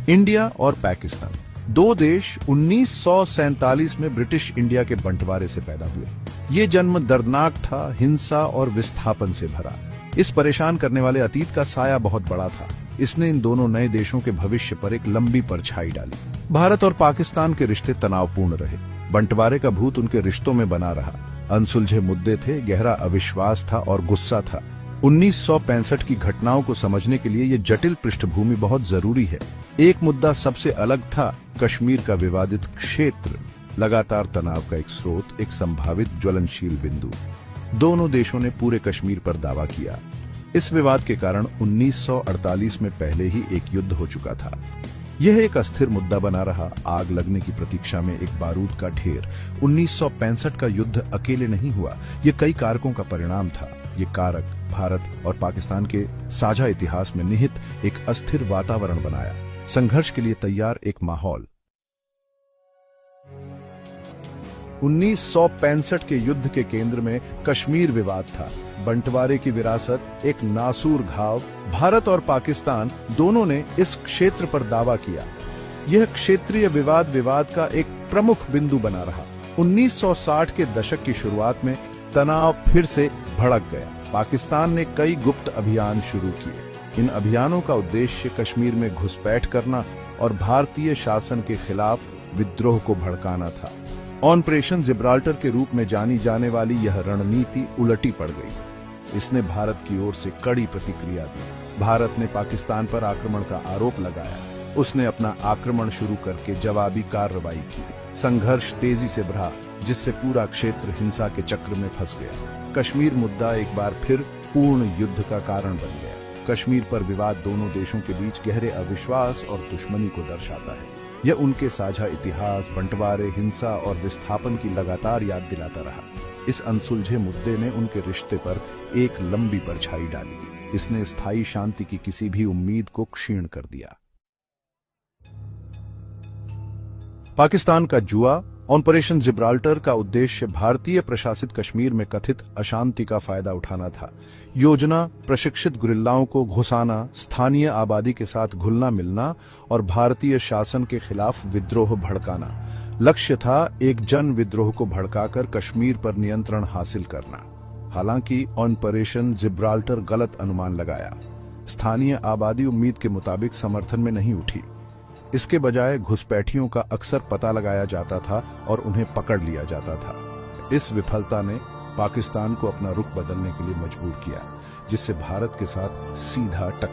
India और पाकिस्तान दो देश 1947 में ब्रिटिश इंडिया के बंटवारे से पैदा हुए। ये जन्म दर्दनाक था, हिंसा और विस्थापन से भरा। इस परेशान करने वाले अतीत का साया बहुत बड़ा था। इसने इन दोनों नए देशों के भविष्य पर एक लंबी परछाई डाली। भारत और पाकिस्तान के रिश्ते तनावपूर्ण रहे। बंटवारे का भूत उनके रिश्तों में बना रहा। अनसुलझे मुद्दे थे, गहरा अविश्वास था और गुस्सा था। 1965 की घटनाओं को समझने के लिए ये जटिल पृष्ठभूमि बहुत जरूरी है। एक मुद्दा सबसे अलग था, कश्मीर का विवादित क्षेत्र, लगातार तनाव का एक स्रोत, एक संभावित ज्वलनशील बिंदु। दोनों देशों ने पूरे कश्मीर पर दावा किया। इस विवाद के कारण 1948 में पहले ही एक युद्ध हो चुका था। यह एक अस्थिर मुद्दा बना रहा, आग लगने की प्रतीक्षा में एक बारूद का ढेर। 1965 का युद्ध अकेले नहीं हुआ, ये कई कारकों का परिणाम था। ये कारक भारत और पाकिस्तान के साझा इतिहास में निहित एक अस्थिर वातावरण बनाया, संघर्ष के लिए तैयार एक माहौल। 1965 के युद्ध के केंद्र में कश्मीर विवाद था। बंटवारे की विरासत, एक नासूर घाव। भारत और पाकिस्तान दोनों ने इस क्षेत्र पर दावा किया। यह क्षेत्रीय विवाद का एक प्रमुख बिंदु बना रहा। 1960 के दशक की शुरुआत में तनाव फिर से भड़क गया। पाकिस्तान ने कई गुप्त अभियान शुरू किए। इन अभियानों का उद्देश्य कश्मीर में घुसपैठ करना और भारतीय शासन के खिलाफ विद्रोह को भड़काना था। ऑपरेशन जिब्राल्टर के रूप में जानी जाने वाली यह रणनीति उलटी पड़ गई। इसने भारत की ओर से कड़ी प्रतिक्रिया दी। भारत ने पाकिस्तान पर आक्रमण का आरोप लगाया। उसने अपना आक्रमण शुरू करके जवाबी कार्रवाई की। संघर्ष तेजी से बढ़ा, जिससे पूरा क्षेत्र हिंसा के चक्र में फंस गया। कश्मीर मुद्दा एक बार फिर पूर्ण युद्ध का कारण बन गया। कश्मीर पर विवाद दोनों देशों के बीच गहरे अविश्वास और दुश्मनी को दर्शाता है। यह उनके साझा इतिहास, बंटवारे, हिंसा और विस्थापन की लगातार याद दिलाता रहा। इस अनसुलझे मुद्दे ने उनके रिश्ते पर एक लंबी परछाई डाली। इसने स्थायी शांति की किसी भी उम्मीद को क्षीण कर दिया। पाकिस्तान का जुआ। ऑपरेशन जिब्राल्टर का उद्देश्य भारतीय प्रशासित कश्मीर में कथित अशांति का फायदा उठाना था। योजना प्रशिक्षित गुरिल्लाओं को घुसाना, स्थानीय आबादी के साथ घुलना मिलना और भारतीय शासन के खिलाफ विद्रोह भड़काना। लक्ष्य था एक जन विद्रोह को भड़काकर कश्मीर पर नियंत्रण हासिल करना। हालांकि ऑपरेशन जिब्राल्टर गलत अनुमान लगाया। स्थानीय आबादी उम्मीद के मुताबिक समर्थन में नहीं उठी। इसके बजाय घुसपैठियों का अक्सर पता लगाया जाता था और उन्हें पकड़ लिया जाता था। इस विफलता ने पाकिस्तान को अपना रुख बदलने के लिए मजबूर किया, जिससे भारत के साथ सीधा टकराव